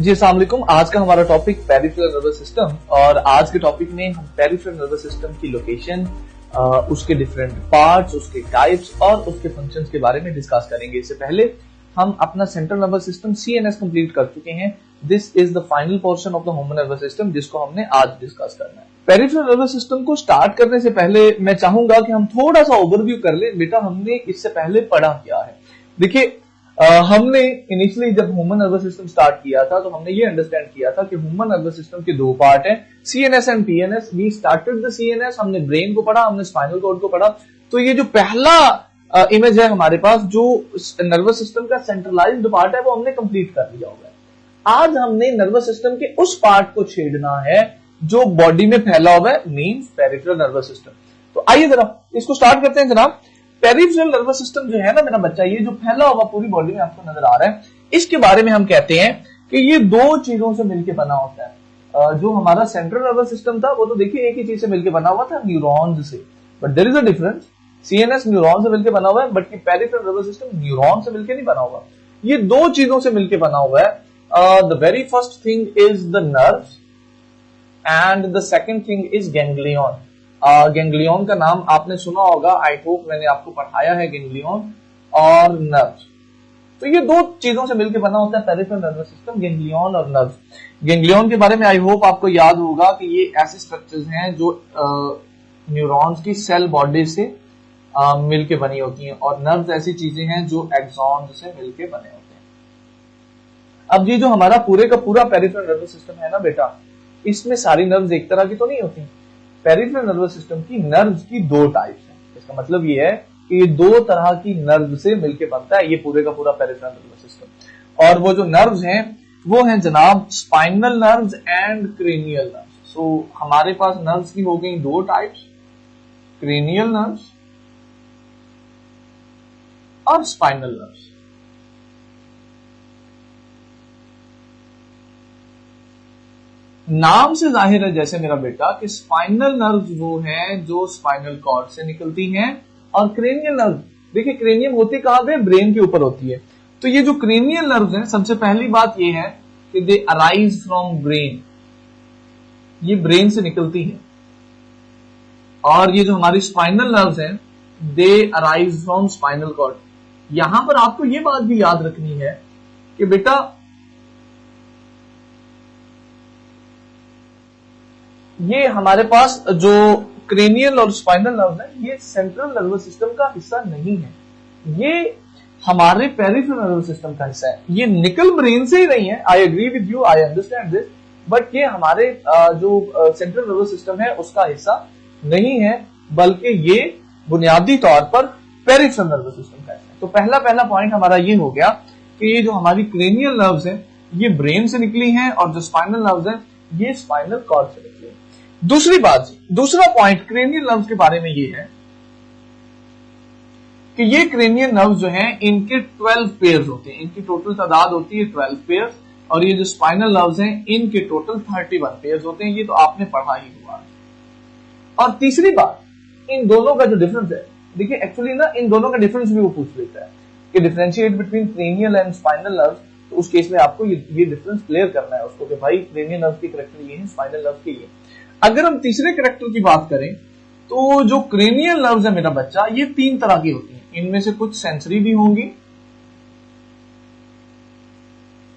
जी अस्सलाम वालेकुम। आज का हमारा टॉपिक पेरिफेरल नर्वस सिस्टम, और आज के टॉपिक में हम पेरिफेरल नर्वस सिस्टम की लोकेशन, उसके डिफरेंट पार्ट्स, उसके टाइप्स और उसके फंक्शंस के बारे में डिस्कस करेंगे। इससे पहले हम अपना central nervous system CNS complete कर चुके हैं। This is the final portion of the human nervous system, जिसको हमने आज डिस्कस करना है। पेरिफेरल नर्वस सिस्टम को स्टार्ट करने से पहले मैं चाहूंगा कि हम थोड़ा सा ओवरव्यू कर ले। बेटा, हमने इससे पहले पढ़ा क्या है? देखिए, हमने इनिशियली जब ह्यूमन नर्वस सिस्टम स्टार्ट किया था तो हमने ये अंडरस्टैंड किया था कि ह्यूमन नर्वस सिस्टम के दो पार्ट हैं, CNS and PNS। We started the CNS, हमने ब्रेन को पढ़ा, हमने स्पाइनल कॉर्ड को पढ़ा। तो ये जो पहला इमेज है हमारे पास, जो नर्वस सिस्टम का सेंट्रलाइज्ड पार्ट है, वो हमने कंप्लीट कर लिया होगा। आज हमने नर्वस सिस्टम के उस पार्ट को छेड़ना है जो बॉडी में फैला हुआ है, मींस पेरिफेरल नर्वस सिस्टम। तो आइए जरा इसको स्टार्ट करते हैं जनाब। पेरिफेरल नर्वस सिस्टम जो है ना मेरा बच्चा, ये जो फैला हुआ पूरी बॉडी में आपको नजर आ रहा है, इसके बारे में हम कहते हैं कि ये दो चीजों से मिलकर बना होता है। जो हमारा सेंट्रल नर्वस सिस्टम था वो तो देखिए एक ही चीज से मिलकर बना हुआ था, न्यूरॉन्स से। But there is a difference. CNS neuron से मिलकर बना हुआ है, but peripheral nervous system neuron से मिलकर नहीं बना हुआ। ये दो चीजों से मिलकर बना हुआ है। The very first thing is the nerves and the second thing is ganglion. Ganglion का नाम आपने सुना होगा, आई होप मैंने आपको पढ़ाया है, गैंग्लियन और नर्व्स। तो ये दो चीजों से मिलकर बना होता है पेरिफेरल नर्वस सिस्टम, गैंग्लियन और नर्व्स। गैंग्लियन के बारे में आई होप आपको याद होगा कि ये ऐसे स्ट्रक्चर्स हैं जो न्यूरॉन्स की सेल बॉडी से मिलके बनी होती हैं, और नर्व्स ऐसी चीजें हैं जो एक्सॉन से मिलके बने होते हैं। अब ये जो हमारा पूरे का पूरा पेरिफेरल नर्वस सिस्टम है ना बेटा, इसमें सारी नर्व्स एक तरह की तो नहीं होती। पेरिफेरल नर्वस सिस्टम की नर्व्स की दो टाइप्स हैं। इसका मतलब ये है कि ये दो तरह की नर्व से मिलके बनता है ये पूरे का पूरा पेरिफेरल नर्वस सिस्टम। और वो जो नर्व्स हैं वो हैं जनाब spinal nerves and cranial nerves. So हमारे पास नर्व्स की हो गई दो टाइप्स, क्रेनियल नर्व्स और स्पाइनल नर्व्स। नाम से जाहिर है जैसे मेरा बेटा कि स्पाइनल नर्व्स वो हैं जो स्पाइनल कॉर्ड से निकलती हैं, और क्रेनियल नर्व्स, देखिए क्रेनियम होती कहां पे? ब्रेन के ऊपर होती है। तो ये जो क्रेनियल नर्व्स हैं, सबसे पहली बात ये है कि दे अराइज फ्रॉम ब्रेन, ये ब्रेन से निकलती है। और ये जो हमारी स्पाइनल नर्व्स हैं, they arise from spinal cord. यहां पर आपको ये बात भी याद रखनी है कि बेटा ये हमारे पास जो क्रेनियल और स्पाइनल नर्व है, ये सेंट्रल नर्वस सिस्टम का हिस्सा नहीं है, ये हमारे पेरिफेरल नर्वस सिस्टम का हिस्सा है। ये निकल ब्रेन से ही नहीं है, I agree with you, I understand this, but ये हमारे जो सेंट्रल नर्वस सिस्टम है उसका हिस्सा नहीं है, बल्कि ये बुनियादी तौर पर पेरिफेरल नर्वस सिस्टम का हिस्सा है। तो पहला पॉइंट हमारा ये हो गया कि ये जो हमारी क्रेनियल नर्व्स है ये ब्रेन से निकली हैं, और जो स्पाइनल नर्व्स है ये स्पाइनल कॉर्ड से निकली है। दूसरी बात, दूसरा पॉइंट क्रेनियल नर्व्स के बारे में ये है कि ये क्रेनियल नर्व्स जो हैं इनके 12 पेयर्स होते हैं, इनकी टोटल तादाद होती है 12 पेयर्स, और ये जो स्पाइनल नर्व्स हैं इनके टोटल 31 पेयर्स होते हैं। ये तो आपने पढ़ा ही हुआ है। और तीसरी बात, इन दोनों का जो डिफरेंस है, देखिए एक्चुअली ना इन दोनों का डिफरेंस भी वो पूछ लेता है कि differentiate between cranial and spinal nerves. तो उस केस में आपको ये डिफरेंस क्लियर करना है उसको कि भाई क्रेनियल नर्व्स की कैरेक्टर ये है, स्पाइनल नर्व्स की ये। अगर हम तीसरे कैरेक्टर की बात करें तो जो क्रेनियल नर्व्स है मेरा बच्चा, ये तीन तरह की होती हैं। इनमें से कुछ सेंसरी भी होंगी,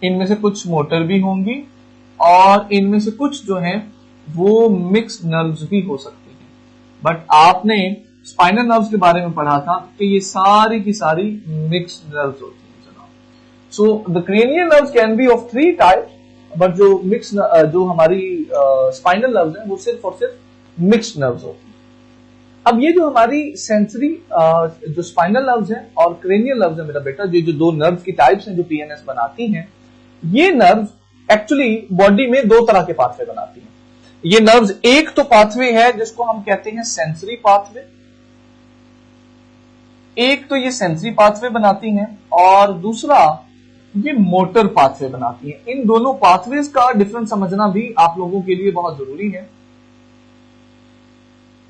इनमें से कुछ मोटर भी होंगी, और इनमें से कुछ जो है वो मिक्स्ड नर्व्स भी हो सकती हैं। बट आपने स्पाइनल नर्व्स के बारे में पढ़ा था कि ये सारी की सारी मिक्स्ड नर्व्स होती हैं जनाब। So the cranial nerves can be of 3 types, but जो मिक्स जो हमारी स्पाइनल नर्व्स हैं वो सिर्फ और सिर्फ मिक्स्ड नर्व्स होती हैं। अब ये जो हमारी सेंसरी जो स्पाइनल नर्व्स हैं और क्रेनियल नर्व्स हैं मेरा बेटा, जो दो नर्व्स की टाइप्स हैं जो PNS बनाती हैं, ये नर्व्स एक्चुअली बॉडी में दो तरह के पाथवे बनाती हैं। ये नर्व्स, एक तो पाथवे है जिसको हम कहते हैं सेंसरी पाथवे, एक तो ये सेंसरी पाथवे बनाती हैं, और दूसरा ये मोटर पाथवे बनाती है। इन दोनों पाथवेज का डिफरेंस समझना भी आप लोगों के लिए बहुत जरूरी है।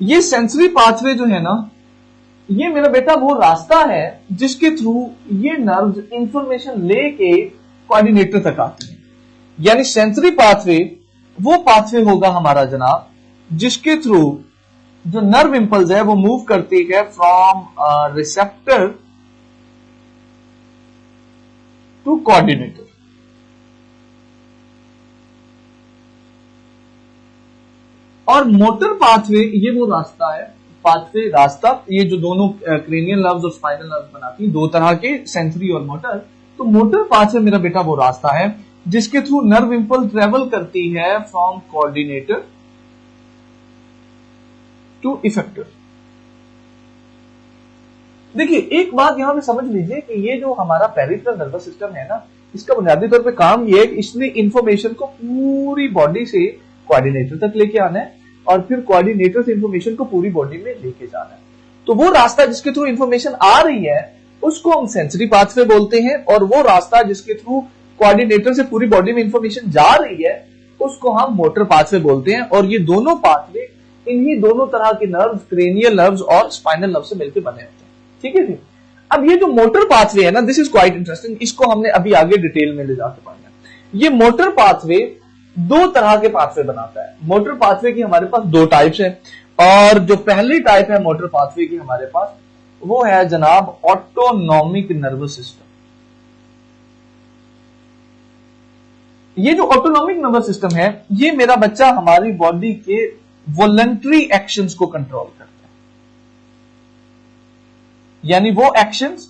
ये सेंसरी पाथवे जो है ना, ये मेरा बेटा वो रास्ता है जिसके थ्रू ये नर्व्स इंफॉर्मेशन लेके कोऑर्डिनेटर तक आती है। यानी सेंसरी पाथवे वो पाथवे होगा हमारा जनाब जिसके थ्रू जो नर्व इंपल्स है वो मूव करती है फ्रॉम रिसेप्टर टू कोऑर्डिनेटर। और मोटर पाथवे ये वो रास्ता है, पाथवे रास्ता, ये जो दोनों क्रेनियल नर्व्स और स्पाइनल नर्व्स बनाती हैं, दो तरह के, सेंसरी और मोटर। तो मोटर पाथवे मेरा बेटा वो रास्ता है जिसके थ्रू नर्व इंपल्स ट्रेवल करती है फ्रॉम कोऑर्डिनेटर टू इफेक्टर। देखिए एक बात यहां पे समझ लीजिए कि ये जो हमारा पेरिफेरल नर्वस सिस्टम है ना, इसका बुनियादी तौर पे काम ये है कि इसने इंफॉर्मेशन को पूरी बॉडी से कोऑर्डिनेटर तक लेके आना है और फिर कोऑर्डिनेटर से इंफॉर्मेशन को पूरी बॉडी में लेके जाना है। तो वो रास्ता जिसके थ्रू इंफॉर्मेशन आ रही है उसको हम सेंसरी पाथवे बोलते हैं, और वो रास्ता जिसके थ्रू कोऑर्डिनेटर से पूरी बॉडी में इंफॉर्मेशन जा रही है उसको हम मोटर पाथवे बोलते हैं। और ये दोनों पाथवे इन्हीं दोनों तरह के नर्व्स, क्रेनियल नर्व्स और स्पाइनल नर्व से मिलकर बने होते हैं। ठीक है जी। अब ये जो मोटर पाथवे है ना, दिस इज क्वाइट इंटरेस्टिंग, इसको हमने अभी आगे डिटेल में ले जाके पढ़ना। ये मोटर पाथवे दो तरह के पाथवे बनाता है। मोटर पाथवे की हमारे पास दो टाइप्स है, और जो पहली टाइप है मोटर पाथवे की हमारे पास वो है जनाब ऑटोनॉमिक नर्वस सिस्टम। ये जो ऑटोनॉमिक नर्वस सिस्टम है ये मेरा बच्चा हमारी बॉडी के वॉलंटरी एक्शंस को कंट्रोल करता है। यानी वो एक्शंस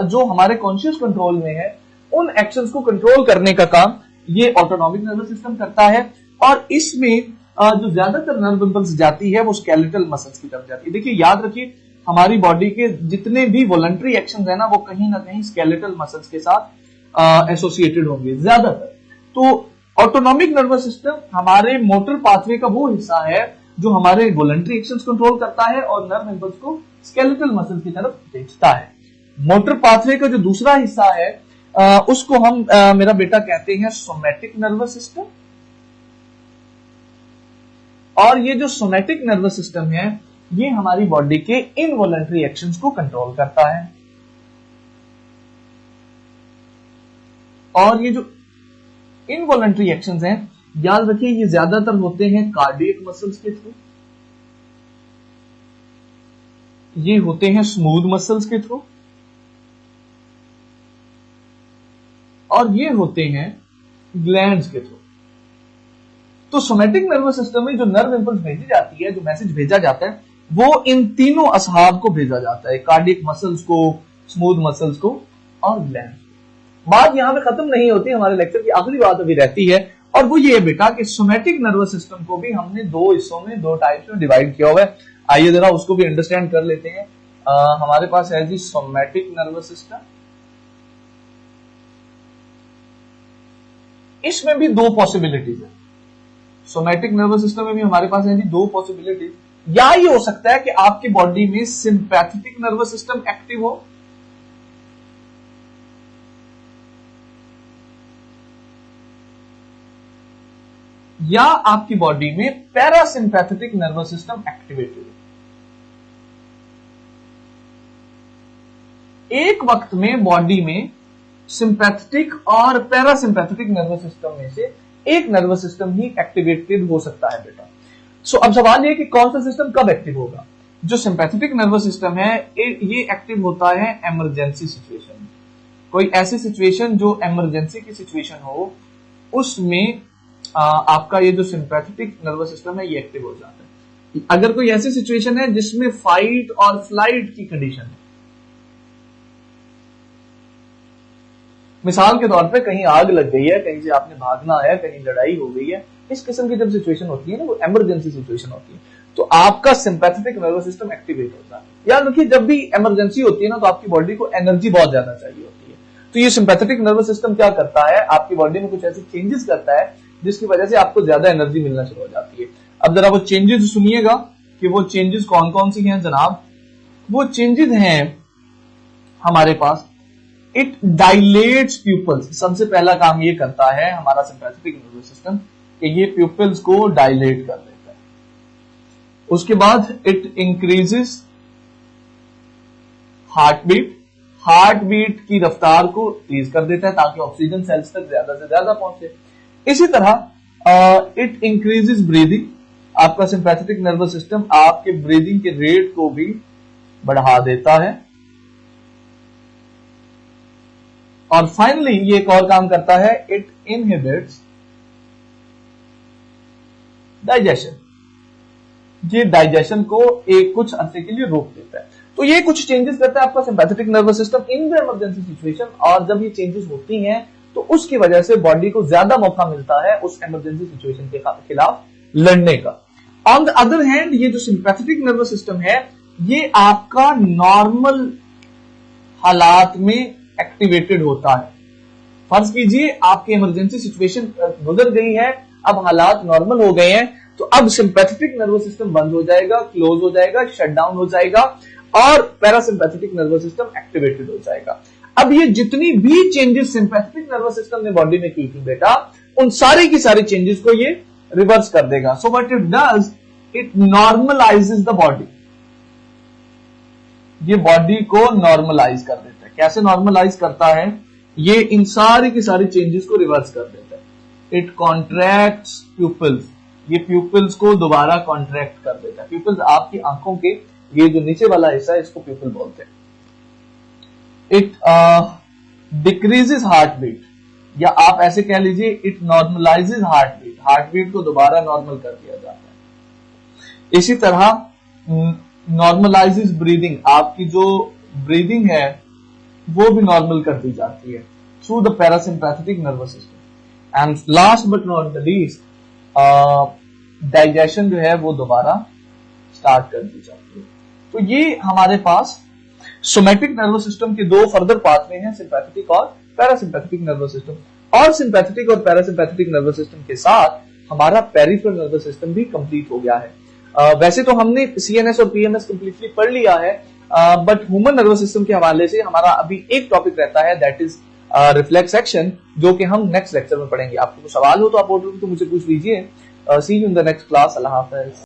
जो हमारे कॉन्शियस कंट्रोल में है, उन एक्शंस को कंट्रोल करने का काम ये ऑटोनॉमिक नर्वस सिस्टम करता है। और इसमें जो ज्यादातर नर्व इंपल्स जाती है वो स्केलेटल मसल्स की तरफ जाती है। देखिए याद रखिए हमारी बॉडी के जितने भी वॉलंटरी एक्शंस है ना वो कहीं ना कहीं स्केलेटल मसल्स के साथ एसोसिएटेड होंगे ज्यादातर। तो ऑटोनॉमिक नर्वस सिस्टम हमारे मोटर पाथवे का वो हिस्सा है जो हमारे वॉलंटरी एक्शंस कंट्रोल करता है और नर्व इंपल्स को स्केलेटल मसल्स की तरफ भेजता है। मोटर पाथवे का जो दूसरा हिस्सा है उसको हम मेरा बेटा कहते हैं सोमैटिक नर्वस सिस्टम। और ये जो सोमैटिक नर्वस सिस्टम है ये हमारी बॉडी के इनवॉलंटरी एक्शंस को कंट्रोल करता है। और ये जो इनवॉलंटरी एक्शंस हैं याद रखिए ये ज्यादातर होते हैं कार्डियक मसल्स के थ्रू, ये होते हैं स्मूथ मसल्स के थ्रू, और ये होते हैं ग्लैंड्स के थ्रू। तो सोमैटिक नर्वस सिस्टम में जो नर्व इंपल्स भेजी जाती है, जो मैसेज भेजा जाता है वो इन तीनों असहाब को भेजा जाता है, कार्डियक मसल्स को, स्मूथ मसल्स को और ग्लैंड्स को। बात यहां पे खत्म नहीं होती, हमारे लेक्चर की आखिरी बात अभी रहती है और वो ये है बेटा कि सोमैटिक नर्वस सिस्टम को भी हमने दो हिस्सों में, दो टाइप्स में डिवाइड किया हुआ है। आइए जरा उसको भी अंडरस्टैंड कर लेते हैं। हमारे पास है जी सोमैटिक नर्वस सिस्टम, इसमें भी दो पॉसिबिलिटीज है। सोमैटिक नर्वस सिस्टम में भी हमारे पास है जी दो पॉसिबिलिटीज। या ये हो सकता है कि आपकी बॉडी में सिंपैथेटिक नर्वस सिस्टम एक्टिव हो, या आपकी बॉडी में पैरासिम्पैथेटिक नर्वस सिस्टम एक्टिवेटेड हो। एक वक्त में बॉडी में सिंपैथेटिक और पैरासिम्पैथेटिक नर्वस सिस्टम में से एक नर्वस सिस्टम ही एक्टिवेटेड हो सकता है बेटा। सो अब सवाल ये कि कौन सा सिस्टम कब एक्टिव होगा। जो सिंपैथेटिक नर्वस सिस्टम है ये एक्टिव होता है इमरजेंसी सिचुएशन में। कोई ऐसी सिचुएशन जो इमरजेंसी की सिचुएशन हो उसमें आपका ये जो सिंपैथेटिक नर्वस सिस्टम है ये एक्टिव हो जाता है। अगर कोई ऐसी सिचुएशन है जिसमें फाइट और फ्लाइट की कंडीशन है, मिसाल के तौर पे कहीं आग लग गई है, कहीं से आपने भागना है, कहीं लड़ाई हो गई है, इस किस्म की जब सिचुएशन होती है ना वो इमरजेंसी सिचुएशन होती है, तो आपका सिंपैथेटिक नर्वस सिस्टम एक्टिवेट होता है। याद रखिए जब भी इमरजेंसी होती है ना तो आपकी बॉडी को एनर्जी बहुत ज्यादा चाहिए होती है, तो ये सिंपैथेटिक नर्वस सिस्टम क्या करता है, आपकी बॉडी में कुछ ऐसे चेंजेस करता है जिसकी वजह से आपको ज्यादा एनर्जी मिलना शुरू हो जाती है। अब जरा वो चेंजेस सुनिएगा कि वो चेंजेस कौन कौन सी हैं जनाब। वो चेंजेस हैं हमारे पास, इट डायलेट्स प्यूपल्स। सबसे पहला काम ये करता है हमारा सिंपैथेटिक नर्वस सिस्टम कि ये प्यूपल्स को डायलेट कर देता है। उसके बाद इट इंक्रीजेस हार्टबीट, हार्टबीट की रफ्तार को तेज कर देता है ताकि ऑक्सीजन सेल्स तक ज्यादा से ज्यादा पहुंचे। इसी तरह इट इंक्रीजेस ब्रीदिंग, आपका सिंपैथेटिक नर्वस सिस्टम आपके ब्रीदिंग के रेट को भी बढ़ा देता है। और फाइनली ये एक और काम करता है, इट इनहिबिट्स डाइजेशन, ये डाइजेशन को एक कुछ अरसे के लिए रोक देता है। तो ये कुछ चेंजेस करता है आपका sympathetic nervous system in the emergency situation, और जब ये चेंजेस होती हैं तो उसकी वजह से बॉडी को ज्यादा मौका मिलता है उस इमरजेंसी सिचुएशन के खिलाफ लड़ने का। ऑन द अदर हैंड ये जो सिंपैथेटिक नर्वस सिस्टम है ये आपका नॉर्मल हालात में एक्टिवेटेड होता है। फर्ज कीजिए आपकी इमरजेंसी सिचुएशन गुजर गई है, अब हालात नॉर्मल हो गए हैं, तो अब सिंपैथेटिक नर्वस सिस्टम बंद हो जाएगा, क्लोज हो जाएगा, शट डाउन हो जाएगा और पैरासिम्पैथेटिक नर्वस सिस्टम एक्टिवेटेड हो जाएगा। अब ये जितनी भी चेंजेस सिंपैथेटिक नर्वस सिस्टम ने बॉडी में की थी बेटा, उन सारी की सारी चेंजेस को ये रिवर्स कर देगा। So what it does, it normalises the body, ये बॉडी को नॉर्मलाइज कर देता है। कैसे नॉर्मलाइज करता है, ये इन सारी की सारी चेंजेस को रिवर्स कर देता है। इट कॉन्ट्रैक्ट्स प्यूपिल्स, ये प्यूपिल्स को दोबारा कॉन्ट्रैक्ट कर देता है। प्यूपिल्स आपकी आंखों के ये जो नीचे वाला हिस्सा है इसको प्यूपिल बोलते हैं। इट डिक्रीजेस हार्ट बीट, या आप ऐसे कह लीजिए it normalises heart beat, heart beat को दोबारा नॉर्मल कर दिया जाता है। इसी तरह नॉर्मलाइजेस ब्रीदिंग, आपकी जो ब्रीदिंग है वो भी नॉर्मल कर दी जाती है through the parasympathetic nervous system. And last but not the least, digestion जो है वो दोबारा स्टार्ट कर दी जाती है। तो ये हमारे पास सोमैटिक नर्वस सिस्टम के दो फर्दर पाथवे हैं, सिंपैथेटिक और पैरासिम्पैथेटिक नर्वस सिस्टम। और सिंपैथेटिक और पैरासिम्पैथेटिक नर्वस सिस्टम के साथ हमारा पेरिफेरल नर्वस सिस्टम भी कंप्लीट हो गया है। वैसे तो हमने सीएनएस और पीएमएस कंप्लीटली पढ़ लिया है, बट ह्यूमन नर्वस सिस्टम के हवाले से हमारा अभी एक टॉपिक रहता है, दैट इज रिफ्लेक्स एक्शन, जो कि हम नेक्स्ट लेक्चर में पढ़ेंगे। आपको सवाल हो तो आप बोर्ड तो मुझे पूछ लीजिए। See you in the next class. Allah Hafiz.